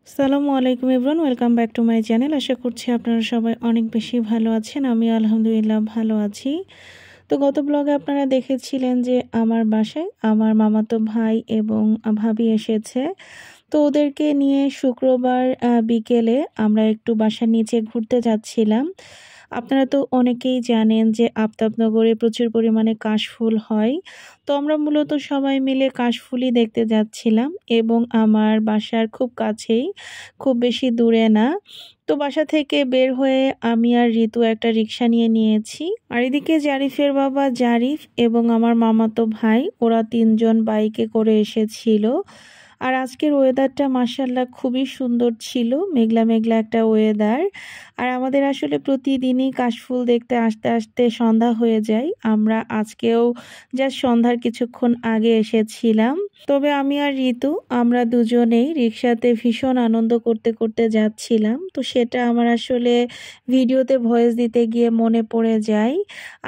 আসসালামু আলাইকুম everyone, welcome back to my channel. আশা করছি আপনারা সবাই অনেক বেশি ভালো আছেন। আমি আলহামদুলিল্লাহ ভালো আছি। তো গত ব্লগে আপনারা দেখেছিলেন যে আমার বাসায় আমার মামাতো ভাই এবং ভাবি এসেছে। তো ওদেরকে নিয়ে শুক্রবার বিকেলে আমরা একটু বাসার নিচে ঘুরতে যাচ্ছিলাম। আপনারা তো অনেকেই জানেন যে আফতাবনগরে প্রচুর পরিমাণে কাশফুল হয়। তো আমরা মূলত সবাই মিলে কাশফুলই দেখতে যাচ্ছিলাম এবং আমার বাসার খুব কাছেই, খুব বেশি দূরে না। তো বাসা থেকে বের হয়ে আমি আর ঋতু একটা রিক্সা নিয়ে নিয়েছি। আর এদিকে জারিফের বাবা জারিফ এবং আমার মামাতো ভাই ওরা তিনজন বাইকে করে এসেছিল। আর আজকের ওয়েদারটা মাশাআল্লাহ খুবই সুন্দর ছিল, মেঘলা মেঘলা একটা ওয়েদার। আর আমাদের আসলে প্রতিদিনই কাশফুল দেখতে আসতে আসতে সন্ধ্যা হয়ে যায়। আমরা আজকেও জাস্ট সন্ধ্যার কিছুক্ষণ আগে এসেছিলাম। তবে আমি আর ঋতু আমরা দুজনেই রিক্সাতে ভীষণ আনন্দ করতে করতে যাচ্ছিলাম। তো সেটা আমার আসলে ভিডিওতে ভয়েস দিতে গিয়ে মনে পড়ে যায়।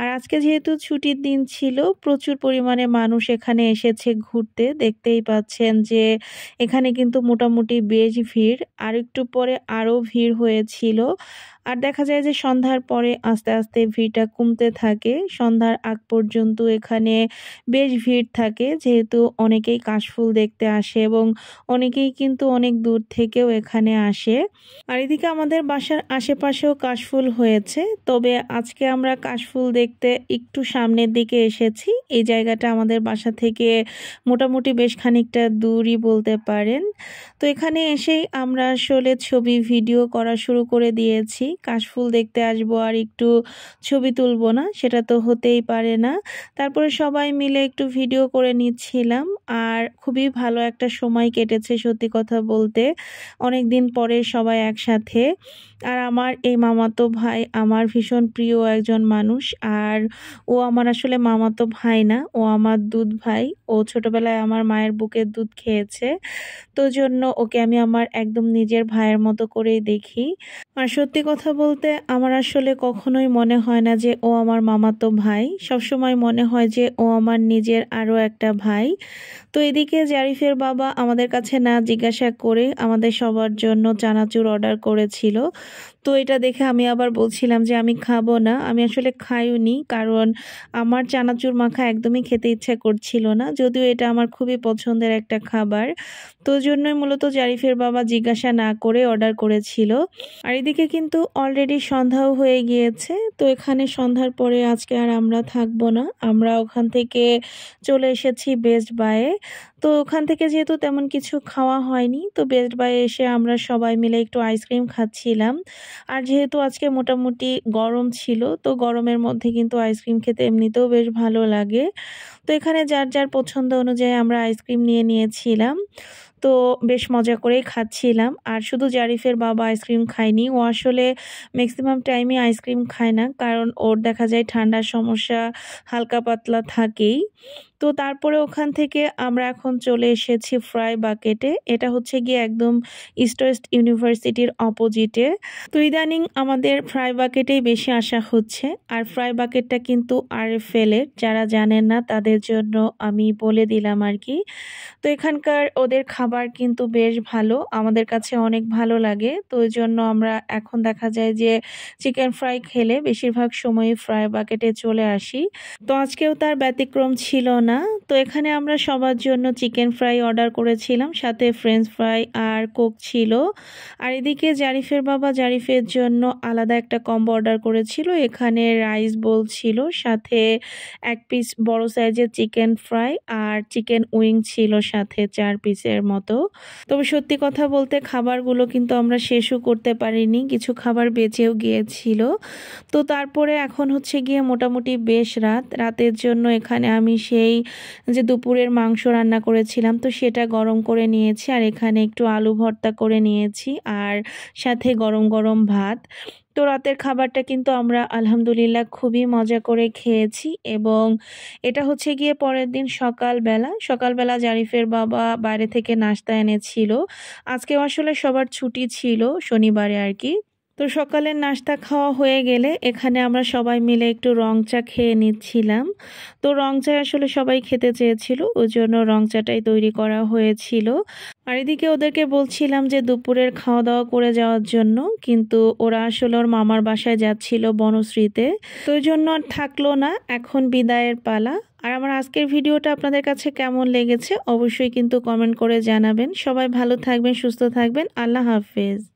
আর আজকে যেহেতু ছুটির দিন ছিল, প্রচুর পরিমাণে মানুষ এখানে এসেছে ঘুরতে। দেখতেই পাচ্ছেন যে এখানে কিন্তু মোটামুটি বেশ ভিড়। আর একটু পরে আরও ভিড় হয়েছিল। আর দেখা যায় যে সন্ধ্যার পরে আস্তে আস্তে ভিড়টা কমতে থাকে। সন্ধ্যার আগ পর্যন্ত এখানে বেশ ভিড় থাকে, যেহেতু অনেকেই কাশফুল দেখতে আসে এবং অনেকেই কিন্তু অনেক দূর থেকেও এখানে আসে। আর এদিকে আমাদের বাসার আশেপাশেও কাশফুল হয়েছে। তবে আজকে আমরা কাশফুল দেখতে একটু সামনের দিকে এসেছি। এই জায়গাটা আমাদের বাসা থেকে মোটামুটি বেশ খানিকটা দূরই বলতে পারেন। তো এখানে এসেই আমরা আসলে ছবি ভিডিও করা শুরু করে দিয়েছি। কাশফুল দেখতে আসবো আর একটু ছবি তুলবো না, সেটা তো হতেই পারে না। তারপরে সবাই মিলে একটু ভিডিও করে নিচ্ছিলাম। আর খুবই ভালো একটা সময় কেটেছে সত্যি কথা বলতে, অনেক দিন পরে সবাই একসাথে। আর আমার এই মামাতো ভাই আমার ভীষণ প্রিয় একজন মানুষ। আর ও আমার আসলে মামাতো ভাই না, ও আমার দুধ ভাই। ও ছোটবেলায় আমার মায়ের বুকের দুধ খেয়েছে, তো জন্য ওকে আমি আমার একদম নিজের ভাইয়ের মতো করেই দেখি। আর সত্যি কথা বলতে আমার আসলে কখনোই মনে হয় না যে ও আমার মামাতো ভাই, সবসময় মনে হয় যে ও আমার নিজের আরও একটা ভাই। তো এদিকে জারিফের বাবা আমাদের কাছে না জিজ্ঞাসা করে আমাদের সবার জন্য চানাচুর অর্ডার করেছিল। তো এটা দেখে আমি আবার বলছিলাম যে আমি খাবো না। আমি আসলে খাইওনি, কারণ আমার চানাচুর মাখা একদমই খেতে ইচ্ছা করছিল না, যদিও এটা আমার খুবই পছন্দের একটা খাবার। তো জন্যই মূলত জারিফের বাবা জিজ্ঞাসা না করে অর্ডার করেছিল। আর এদিকে কিন্তু অলরেডি সন্ধ্যাও হয়ে গিয়েছে। তো এখানে সন্ধ্যার পরে আজকে আর আমরা থাকবো না, আমরা ওখান থেকে চলে এসেছি বেস্ট বাইয়ে। তো ওখান থেকে যেহেতু তেমন কিছু খাওয়া হয়নি, তো বেস্ট বাইয়ে এসে আমরা সবাই মিলে একটু আইসক্রিম খাচ্ছিলাম। আর যেহেতু আজকে মোটামুটি গরম ছিল, তো গরমের মধ্যে কিন্তু আইসক্রিম খেতে এমনিতেও বেশ ভালো লাগে। তো এখানে যার যার পছন্দ অনুযায়ী আমরা আইসক্রিম নিয়ে নিয়েছিলাম। তো বেশ মজা করেই খাচ্ছিলাম। আর শুধু জারিফের বাবা আইসক্রিম খায়নি, ও আসলে ম্যাক্সিমাম টাইমই আইসক্রিম খায় না, কারণ ওর দেখা যায় ঠান্ডার সমস্যা হালকা পাতলা থাকেই। তো তারপরে ওখান থেকে আমরা এখন চলে এসেছি ফ্রাই বাকেটে। এটা হচ্ছে গিয়ে একদম ইস্ট ওয়েস্ট ইউনিভার্সিটির অপোজিটে। তো ইদানিং আমাদের ফ্রাই বাকেটেই বেশি আসা হচ্ছে। আর ফ্রাই বাকেটটা কিন্তু RFL এর, যারা জানেন না তাদের জন্য আমি বলে দিলাম আর কি। তো এখানকার ওদের খাবার কিন্তু বেশ ভালো, আমাদের কাছে অনেক ভালো লাগে। তো ওই জন্য আমরা এখন দেখা যায় যে চিকেন ফ্রাই খেলে বেশিরভাগ সময় ফ্রাই বাকেটে চলে আসি। তো আজকেও তার ব্যতিক্রম ছিল না। তো এখানে আমরা সবার জন্য চিকেন ফ্রাই অর্ডার করেছিলাম, সাথে ফ্রেঞ্চ ফ্রাই আর কোক ছিল। আর এদিকে জারিফের বাবা জারিফের জন্য আলাদা একটা কম্বো অর্ডার করেছিল। এখানে রাইস বোল ছিল, সাথে এক পিস বড় সাইজের চিকেন ফ্রাই আর চিকেন উইং ছিল সাথে 4 পিসের মতো। তবে সত্যি কথা বলতে খাবারগুলো কিন্তু আমরা শেষও করতে পারিনি, কিছু খাবার বেঁচেও গিয়েছিল। তো তারপরে এখন হচ্ছে গিয়ে মোটামুটি বেশ রাতের জন্য এখানে আমি সেই যে দুপুরের মাংস রান্না করেছিলাম, তো সেটা গরম করে নিয়েছি। আর এখানে একটু আলু ভর্তা করে নিয়েছি আর সাথে গরম গরম ভাত। তো রাতের খাবারটা কিন্তু আমরা আলহামদুলিল্লাহ খুবই মজা করে খেয়েছি। এবং এটা হচ্ছে গিয়ে পরের দিন সকালবেলা জারিফের বাবা বাইরে থেকে নাস্তা এনেছিল। আজকেও আসলে সবার ছুটি ছিল, শনিবারে আর কি। তো সকালের নাস্তা খাওয়া হয়ে গেলে এখানে আমরা সবাই মিলে একটু রং চা খেয়ে নিচ্ছিলাম। তো রং চা আসলে সবাই খেতে চেয়েছিল, ওই জন্য রং চাটাই তৈরি করা হয়েছিল। আর এদিকে ওদেরকে বলছিলাম যে দুপুরের খাওয়া দাওয়া করে যাওয়ার জন্য, কিন্তু ওরা আসলে ওর মামার বাসায় যাচ্ছিল বনশ্রীতে, তো ওই জন্য আর থাকলো না। এখন বিদায়ের পালা। আর আমার আজকের ভিডিওটা আপনাদের কাছে কেমন লেগেছে অবশ্যই কিন্তু কমেন্ট করে জানাবেন। সবাই ভালো থাকবেন, সুস্থ থাকবেন। আল্লাহ হাফেজ।